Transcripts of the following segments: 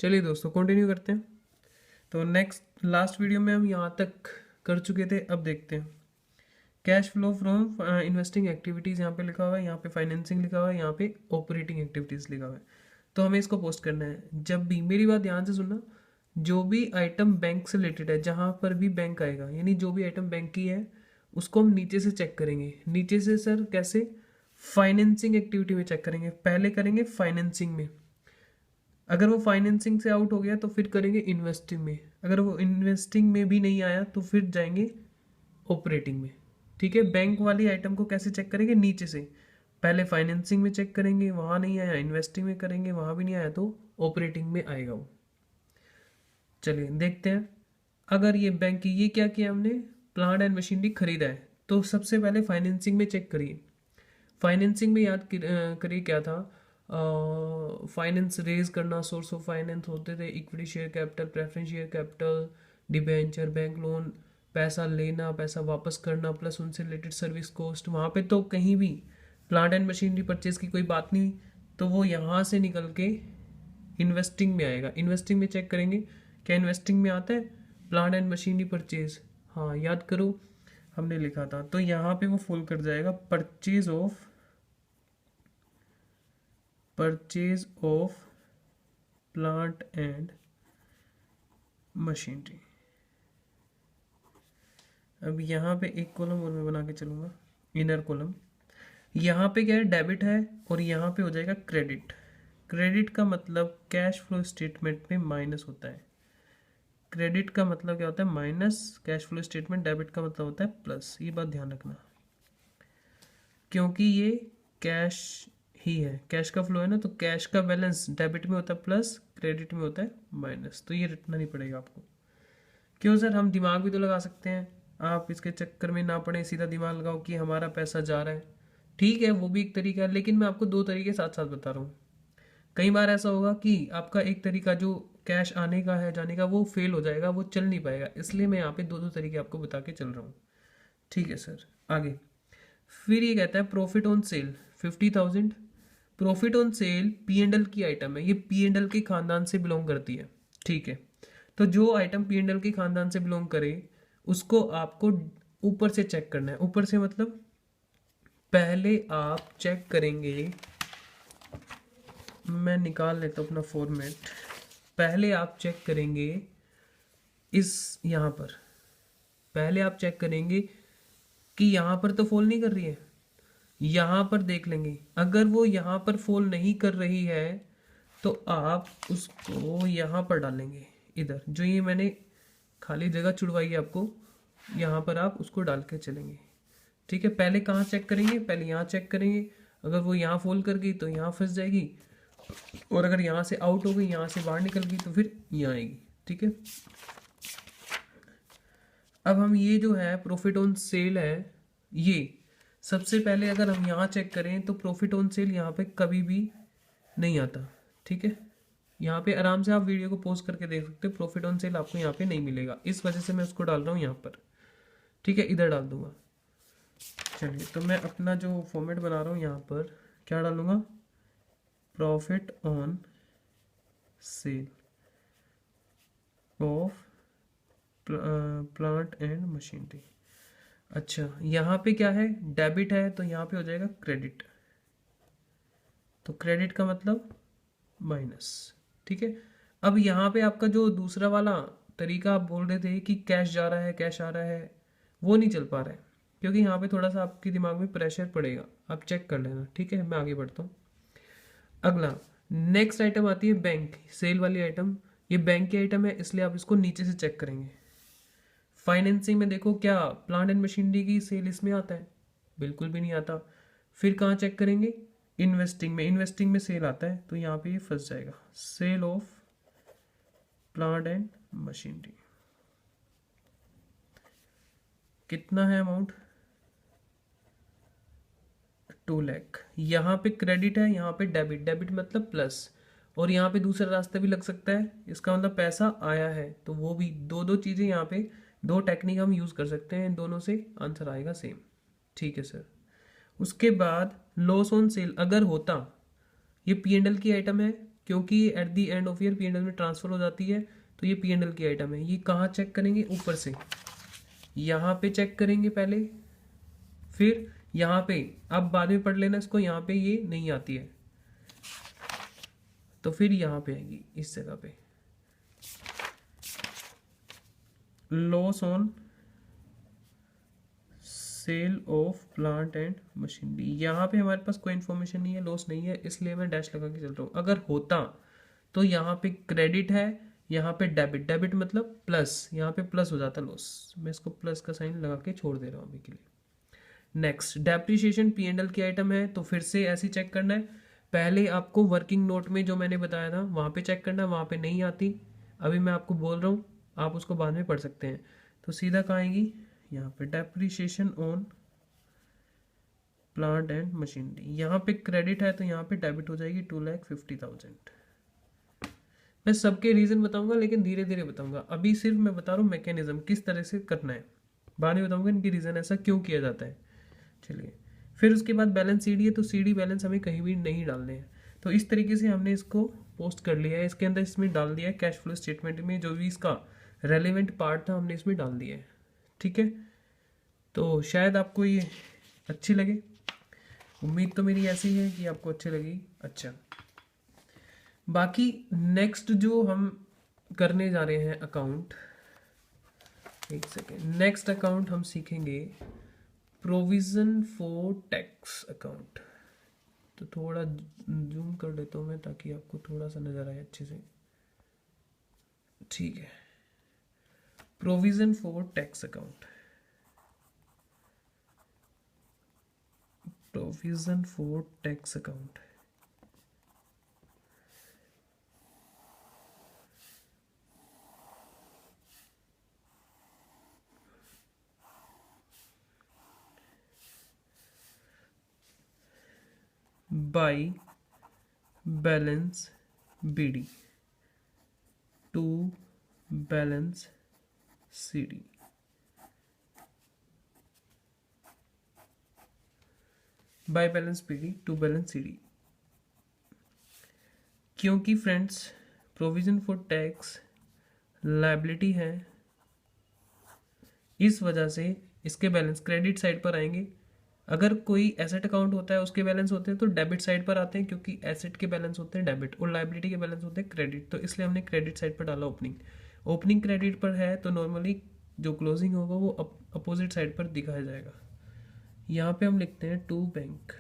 चलिए दोस्तों कंटिन्यू करते हैं। तो नेक्स्ट लास्ट वीडियो में हम यहाँ तक कर चुके थे। अब देखते हैं cash flow from investing activities. यहाँ पे लिखा हुआ है, यहाँ पे फाइनेंसिंग लिखा हुआ है, यहाँ पे ऑपरेटिंग एक्टिविटीज़ लिखा हुआ है। तो हमें इसको पोस्ट करना है। जब भी, मेरी बात ध्यान से सुनना, जो भी आइटम बैंक से रिलेटेड है, जहाँ पर भी बैंक आएगा, यानी जो भी आइटम बैंक की है उसको हम नीचे से चेक करेंगे। नीचे से सर कैसे? फाइनेंसिंग एक्टिविटी में चेक करेंगे। पहले करेंगे फाइनेंसिंग में, अगर वो फाइनेंसिंग से आउट हो गया तो फिर करेंगे इन्वेस्टिंग में, अगर वो इन्वेस्टिंग में भी नहीं आया तो फिर जाएंगे ऑपरेटिंग में। ठीक है, बैंक वाली आइटम को कैसे चेक करेंगे? नीचे से। पहले फाइनेंसिंग में चेक करेंगे, वहाँ नहीं आया, इन्वेस्टिंग में करेंगे, वहाँ भी नहीं आया तो ऑपरेटिंग में आएगा वो। चलिए देखते हैं। अगर ये बैंक की, ये क्या किया हमने, प्लांट एंड मशीनरी खरीदा है, तो सबसे पहले फाइनेंसिंग में चेक करिए। फाइनेंसिंग में याद करिए क्या था, फाइनेंस रेज करना, सोर्स ऑफ फाइनेंस होते थे equity share capital, preference share capital, debenture, bank loan, पैसा लेना, पैसा वापस करना, प्लस उनसे रिलेटेड सर्विस कॉस्ट। वहाँ पे तो कहीं भी प्लांट एंड मशीनरी परचेज की कोई बात नहीं, तो वो यहाँ से निकल के इन्वेस्टिंग में आएगा। इन्वेस्टिंग में चेक करेंगे, क्या इन्वेस्टिंग में आता है प्लांट एंड मशीनरी परचेज? हाँ याद करो, हमने लिखा था, तो यहाँ पे वो फुल कर जाएगा, purchase of plant and machinery. अब यहाँ पे एक कॉलम और मैं बना के चलूँगा, इनर कॉलम। यहाँ पे क्या है, डेबिट है, और यहाँ पे हो जाएगा क्रेडिट। क्रेडिट का मतलब कैश फ्लो स्टेटमेंट में माइनस होता है। क्रेडिट का मतलब क्या होता है? Minus cash flow statement. Debit का मतलब होता है प्लस। ये बात ध्यान रखना, क्योंकि ये कैश ही है, कैश का फ्लो है ना, तो कैश का बैलेंस डेबिट में होता है प्लस, क्रेडिट में होता है माइनस। तो ये रटना नहीं पड़ेगा आपको। क्यों सर? हम दिमाग भी तो लगा सकते हैं, आप इसके चक्कर में ना पड़े, सीधा दिमाग लगाओ कि हमारा पैसा जा रहा है। ठीक है, वो भी एक तरीका है, लेकिन मैं आपको दो तरीके साथ साथ बता रहा हूँ। कई बार ऐसा होगा कि आपका एक तरीका जो कैश आने का है, जाने का, वो फेल हो जाएगा, वो चल नहीं पाएगा, इसलिए मैं यहाँ पे दो दो तरीके आपको बता के चल रहा हूँ। ठीक है सर, आगे फिर ये कहता है profit on sale 50,000। Profit on sale P and L की आइटम है, ये पी एंड एल के खानदान से बिलोंग करती है। ठीक है, तो जो आइटम पी एंड एल के खानदान से बिलोंग करे उसको आपको ऊपर से चेक करना है। ऊपर से मतलब पहले आप चेक करेंगे, मैं निकाल लेता हूँ अपना फॉर्मेट। पहले आप चेक करेंगे इस यहाँ पर, पहले आप चेक करेंगे कि यहाँ पर तो फॉल नहीं कर रही है, यहाँ पर देख लेंगे। अगर वो यहाँ पर फॉल नहीं कर रही है तो आप उसको यहाँ पर डालेंगे, इधर जो ये मैंने खाली जगह छुड़वाई है आपको, यहाँ पर आप उसको डाल के चलेंगे। ठीक है, पहले कहाँ चेक करेंगे? पहले यहाँ चेक करेंगे। अगर वो यहाँ फॉल कर गई तो यहाँ फंस जाएगी, और अगर यहाँ से आउट हो गई, यहाँ से बाहर निकल गई, तो फिर यहाँ आएगी। ठीक है, अब हम ये जो है प्रॉफिट ऑन सेल है, ये सबसे पहले अगर हम यहाँ चेक करें तो प्रॉफिट ऑन सेल यहाँ पे कभी भी नहीं आता। ठीक है, यहाँ पे आराम से आप वीडियो को पॉज करके देख सकते हो, प्रॉफिट ऑन सेल आपको यहाँ पे नहीं मिलेगा, इस वजह से मैं उसको डाल रहा हूँ यहाँ पर। ठीक है, इधर डाल दूंगा। चलिए, तो मैं अपना जो फॉर्मेट बना रहा हूँ यहाँ पर क्या डालूंगा, profit on sale of plant and machinery. अच्छा, यहाँ पे क्या है, डेबिट है, तो यहाँ पे हो जाएगा क्रेडिट, तो क्रेडिट का मतलब माइनस। ठीक है, अब यहाँ पे आपका जो दूसरा वाला तरीका आप बोल रहे थे कि कैश जा रहा है, कैश आ रहा है, वो नहीं चल पा रहा है, क्योंकि यहाँ पे थोड़ा सा आपके दिमाग में प्रेशर पड़ेगा, आप चेक कर लेना। ठीक है, मैं आगे बढ़ता हूँ। अगला नेक्स्ट आइटम आती है बैंक सेल वाली आइटम। ये बैंक की आइटम है, इसलिए आप इसको नीचे से चेक करेंगे। फाइनेंसिंग में देखो, क्या प्लांट एंड मशीनरी की सेल इसमें आता है? बिल्कुल भी नहीं आता। फिर कहाँ चेक करेंगे? इन्वेस्टिंग में। इन्वेस्टिंग में सेल आता है, तो यहाँ पे ये फंस जाएगा, sale of plant and machinery. कितना है अमाउंट? 2 लाख। यहाँ पे क्रेडिट है, यहाँ पे डेबिट, डेबिट मतलब प्लस, और यहाँ पे दूसरा रास्ता भी लग सकता है, इसका मतलब पैसा आया है, तो वो भी दो दो चीज़ें यहाँ पे, दो टेक्निक हम यूज़ कर सकते हैं, इन दोनों से आंसर आएगा सेम। ठीक है सर, उसके बाद लॉस ऑन सेल अगर होता, ये पी एंड एल की आइटम है, क्योंकि at the end of year P&L में ट्रांसफर हो जाती है, तो ये P&L की आइटम है। ये कहाँ चेक करेंगे? ऊपर से यहाँ पे चेक करेंगे पहले, फिर यहाँ पे, अब बाद में पढ़ लेना इसको, यहाँ पे ये नहीं आती है तो फिर यहाँ पे आएगी इस जगह पे, loss on sale of plant and machinery. यहाँ पे हमारे पास कोई इन्फॉर्मेशन नहीं है, लॉस नहीं है, इसलिए मैं डैश लगा के चल रहा हूँ। अगर होता तो यहाँ पे क्रेडिट है, यहाँ पे डेबिट, डेबिट मतलब प्लस, यहाँ पे प्लस हो जाता लॉस। मैं इसको प्लस का साइन लगा के छोड़ दे रहा हूँ अभी के लिए। नेक्स्ट, डेप्रिसिएशन P&L की आइटम है, तो फिर से ऐसे चेक करना है। पहले आपको वर्किंग नोट में जो मैंने बताया था वहाँ पे चेक करना है, वहाँ पे नहीं आती, अभी मैं आपको बोल रहा हूँ, आप उसको बाद में पढ़ सकते हैं। तो सीधा कहाँ आएगी? यहाँ पे depreciation on plant and machinery. यहाँ पे क्रेडिट है तो यहाँ पे डेबिट हो जाएगी 2,50,000। मैं सबके रीजन बताऊंगा लेकिन धीरे धीरे बताऊंगा, अभी सिर्फ मैं बता रहा हूँ मैकेनिज्म किस तरह से करना है, बाद में बताऊंगा इनकी रीजन ऐसा क्यों किया जाता है। चलिए, फिर उसके बाद बैलेंस CD है, तो CD बैलेंस हमें कहीं भी नहीं डालने हैं। तो इस तरीके से हमने इसको पोस्ट कर लिया है, इसके अंदर इसमें डाल दिया है कैश फ्लो स्टेटमेंट में, जो भी इसका रेलिवेंट पार्ट था हमने इसमें डाल दिया है। ठीक है, तो शायद आपको ये अच्छी लगे, उम्मीद तो मेरी ऐसी है कि आपको अच्छी लगेगी। अच्छा, बाकी नेक्स्ट जो हम करने जा रहे हैं अकाउंट, एक सेकेंड, नेक्स्ट अकाउंट हम सीखेंगे प्रोविजन फॉर टैक्स अकाउंट। तो थोड़ा जूम कर लेता हूँ मैं ताकि आपको थोड़ा सा नजर आए अच्छे से। ठीक है, provision for tax account, provision for tax account. By balance BD to balance CD। By balance BD to balance CD, क्योंकि friends provision for tax liability है, इस वजह से इसके बैलेंस क्रेडिट साइड पर आएंगे। अगर कोई एसेट अकाउंट होता है उसके बैलेंस होते हैं तो डेबिट साइड पर आते हैं, क्योंकि एसेट के बैलेंस होते हैं डेबिट और लायबिलिटी के बैलेंस होते हैं क्रेडिट, तो इसलिए हमने क्रेडिट साइड पर डाला ओपनिंग। ओपनिंग क्रेडिट पर है तो नॉर्मली जो क्लोजिंग होगा वो अपोजिट साइड पर दिखाया जाएगा। यहाँ पे हम लिखते हैं टू बैंक,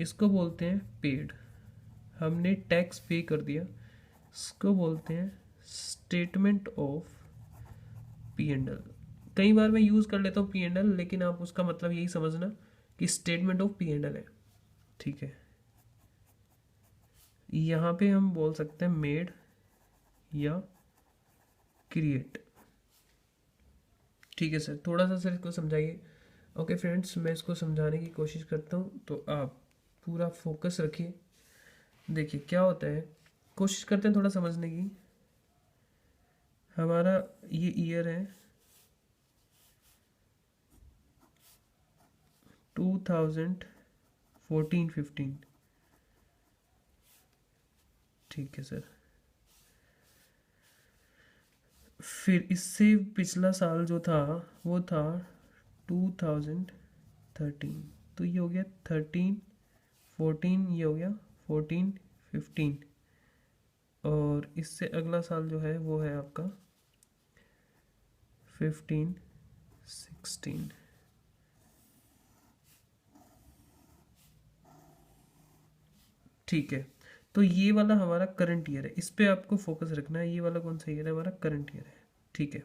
इसको बोलते हैं पेड, हमने टैक्स पे कर दिया, इसको बोलते हैं स्टेटमेंट ऑफ P&L। कई बार मैं यूज़ कर लेता हूँ P&L, लेकिन आप उसका मतलब यही समझना कि स्टेटमेंट ऑफ P&L है। ठीक है, यहाँ पे हम बोल सकते हैं मेड या क्रिएट। ठीक है सर, थोड़ा सा सर इसको समझाइए। ओके फ्रेंड्स, मैं इसको समझाने की कोशिश करता हूँ, तो आप पूरा फोकस रखिए। देखिए क्या होता है, कोशिश करते हैं थोड़ा समझने की। हमारा ये ईयर है 2014-15। ठीक है सर, फिर इससे पिछला साल जो था वो था 2013, तो ये हो गया 13, 14, ये हो गया 14, 15, और इससे अगला साल जो है वो है आपका 15, 16। ठीक है, तो ये वाला हमारा करंट ईयर है, इस पे आपको फोकस रखना है। ये वाला कौन सा ईयर है? हमारा करंट ईयर है। ठीक है,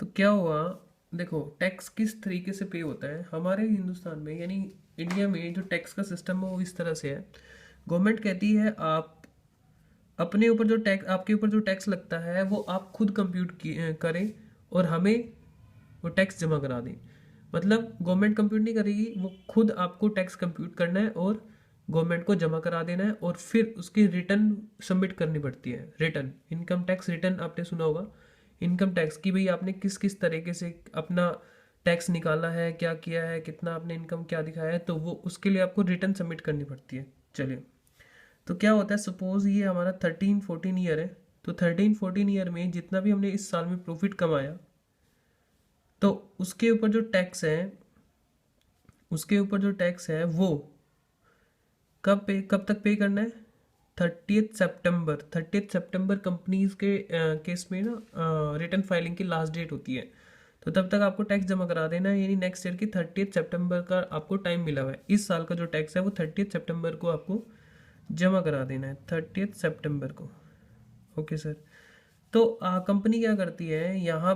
तो क्या हुआ, देखो टैक्स किस तरीके से पे होता है हमारे हिंदुस्तान में, यानी इंडिया में जो टैक्स का सिस्टम है वो इस तरह से है। गवर्नमेंट कहती है आप अपने ऊपर जो टैक्स, आपके ऊपर जो टैक्स लगता है वो आप खुद कंप्यूट करें और हमें वो टैक्स जमा करा दें। मतलब गवर्नमेंट कंप्यूट नहीं करेगी, वो खुद आपको टैक्स कंप्यूट करना है और गवर्नमेंट को जमा करा देना है, और फिर उसकी रिटर्न सबमिट करनी पड़ती है। रिटर्न, इनकम टैक्स रिटर्न आपने सुना होगा, इनकम टैक्स की भाई आपने किस किस तरीके से अपना टैक्स निकाला है, क्या किया है, कितना आपने इनकम क्या दिखाया है, तो वो उसके लिए आपको रिटर्न सबमिट करनी पड़ती है। चलिए, तो क्या होता है, सपोज ये हमारा 13-14 ईयर है, तो 13-14 ईयर में जितना भी हमने इस साल में प्रॉफिट कमाया, तो उसके ऊपर जो टैक्स है, उसके ऊपर जो टैक्स है वो कब तक पे करना है? 30 सितंबर। 30 सितंबर कंपनीज के केस में ना रिटर्न फाइलिंग की लास्ट डेट होती है, तो तब तक आपको टैक्स जमा करा देना है। यानी नेक्स्ट ईयर की 30 सितंबर का आपको टाइम मिला हुआ है। इस साल का जो टैक्स है वो 30 सितंबर को आपको जमा करा देना है, 30 सितंबर को। Okay sir. तो कंपनी क्या करती है यहाँ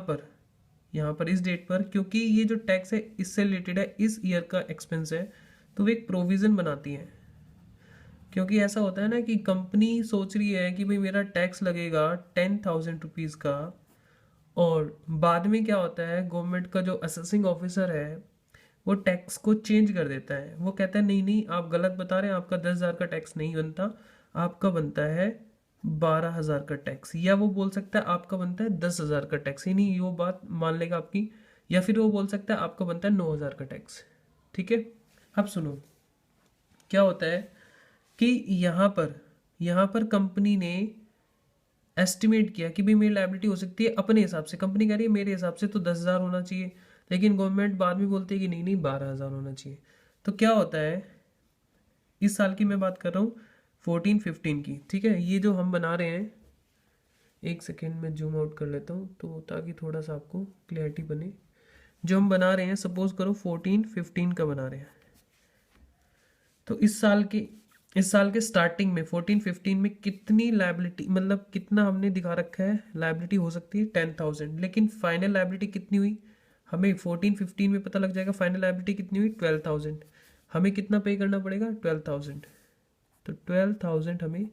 पर इस डेट पर, क्योंकि ये जो टैक्स है इससे रिलेटेड है, इस ईयर का एक्सपेंस है, तो वो एक प्रोविज़न बनाती है। क्योंकि ऐसा होता है ना कि कंपनी सोच रही है कि भाई मेरा टैक्स लगेगा 10,000 रुपीज़ का, और बाद में क्या होता है, गवर्नमेंट का जो असेसिंग ऑफिसर है वो टैक्स को चेंज कर देता है। वो कहता है नहीं नहीं, आप गलत बता रहे हैं, आपका 10,000 का टैक्स नहीं बनता, आपका बनता है 12,000 का टैक्स। या वो बोल सकता है आपका बनता है 10,000 का टैक्स, ही नहीं, वो बात मान लेगा आपकी। या फिर वो बोल सकता है आपका बनता है 9,000 का टैक्स। ठीक है। अब सुनो, क्या होता है कि यहाँ पर कंपनी ने एस्टिमेट किया कि भाई मेरी लायबिलिटी हो सकती है अपने हिसाब से। कंपनी कह रही है मेरे हिसाब से तो 10,000 होना चाहिए, लेकिन गवर्नमेंट बाद में बोलती है कि नहीं नहीं 12,000 होना चाहिए। तो क्या होता है, इस साल की मैं बात कर रहा हूँ 14-15 की। ठीक है, ये जो हम बना रहे हैं, एक सेकेंड में जूम आउट कर लेता हूँ तो ताकि थोड़ा सा आपको क्लियरिटी बने। जो हम बना रहे हैं, सपोज करो 14-15 का बना रहे हैं, तो इस साल के स्टार्टिंग में 14-15 में कितनी लायबिलिटी, मतलब कितना हमने दिखा रखा है लायबिलिटी हो सकती है 10,000, लेकिन फाइनल लायबिलिटी कितनी हुई हमें 14-15 में पता लग जाएगा। फाइनल लायबिलिटी कितनी हुई 12,000। हमें कितना पे करना पड़ेगा 12,000, तो 12,000 हमें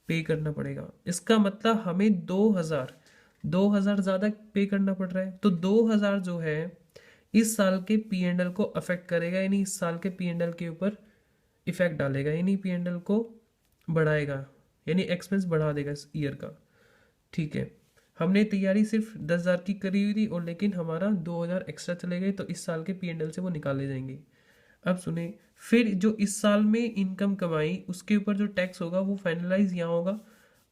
पे करना पड़ेगा। इसका मतलब हमें 2,000 ज़्यादा पे करना पड़ रहा है। तो 2,000 जो है इस साल के P&L को अफेक्ट करेगा, यानी इस साल के P&L के ऊपर इफेक्ट डालेगा, यानी P&L को बढ़ाएगा, यानी एक्सपेंस बढ़ा देगा इस ईयर का। ठीक है, हमने तैयारी सिर्फ 10,000 की करी हुई थी, और लेकिन हमारा 2,000 एक्स्ट्रा चले गए, तो इस साल के P&L से वो निकाले जाएंगे। अब सुने, फिर जो इस साल में इनकम कमाई उसके ऊपर जो टैक्स होगा वो फाइनलाइज यहाँ होगा।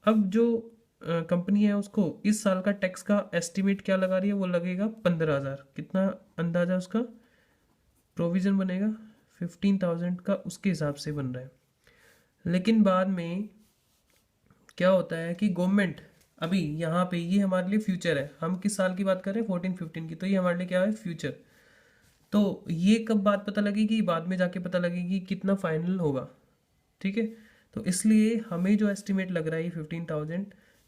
अब जो कंपनी है उसको इस साल का टैक्स का एस्टिमेट क्या लगा रही है, वो लगेगा 15,000। कितना अंदाजा उसका प्रोविजन बनेगा 15,000 का, उसके हिसाब से बन रहा है। लेकिन बाद में क्या होता है कि गवर्नमेंट अभी यहाँ पे, ये हमारे लिए फ्यूचर है, हम किस साल की बात कर रहे हैं 14-15 की, तो ये हमारे लिए क्या है फ्यूचर। तो ये कब बात पता लगेगी, बाद में जाके पता लगेगी कितना फाइनल होगा। ठीक है, तो इसलिए हमें जो एस्टिमेट लग रहा है ये 15,000,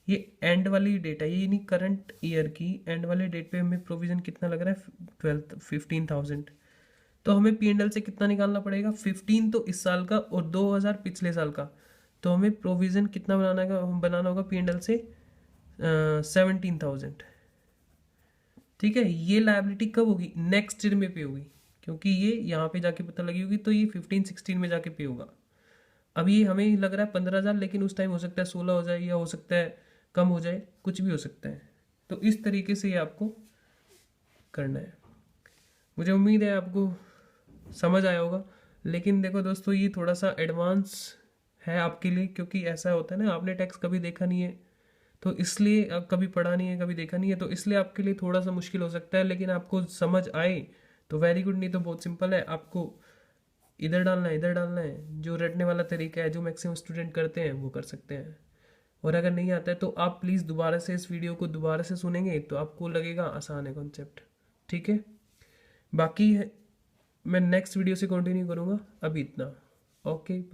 ये एंड वाली डेट है, ये नहीं करंट ईयर की एंड वाले डेट पे हमें प्रोविजन कितना लग रहा है 15,000। तो हमें P&L से कितना निकालना पड़ेगा 15 तो इस साल का और 2,000 पिछले साल का। तो हमें प्रोविज़न कितना बनाना होगा P&L से 17,000। ठीक है, ये लायबिलिटी कब होगी, नेक्स्ट ईयर में पे होगी, क्योंकि ये यहाँ पे जाके पता लगी होगी, तो ये 15-16 में जाके पे होगा। अब ये हमें लग रहा है 15,000, लेकिन उस टाइम हो सकता है 16 हो जाए, या हो सकता है कम हो जाए, कुछ भी हो सकता है। तो इस तरीके से ये आपको करना है। मुझे उम्मीद है आपको समझ आया होगा। लेकिन देखो दोस्तों, ये थोड़ा सा एडवांस है आपके लिए, क्योंकि ऐसा होता है ना, आपने टैक्स कभी देखा नहीं है, तो इसलिए आप कभी पढ़ा नहीं है, कभी देखा नहीं है, तो इसलिए आपके लिए थोड़ा सा मुश्किल हो सकता है। लेकिन आपको समझ आए तो वेरी गुड, नहीं तो बहुत सिंपल है। आपको इधर डालना है, इधर डालना है, जो रटने वाला तरीका है जो मैक्सिमम स्टूडेंट करते हैं वो कर सकते हैं। और अगर नहीं आता है तो आप प्लीज़ दोबारा से इस वीडियो को दोबारा से सुनेंगे तो आपको लगेगा आसान है कॉन्सेप्ट। ठीक है, बाकी मैं नेक्स्ट वीडियो से कंटिन्यू करूँगा, अभी इतना। ओके।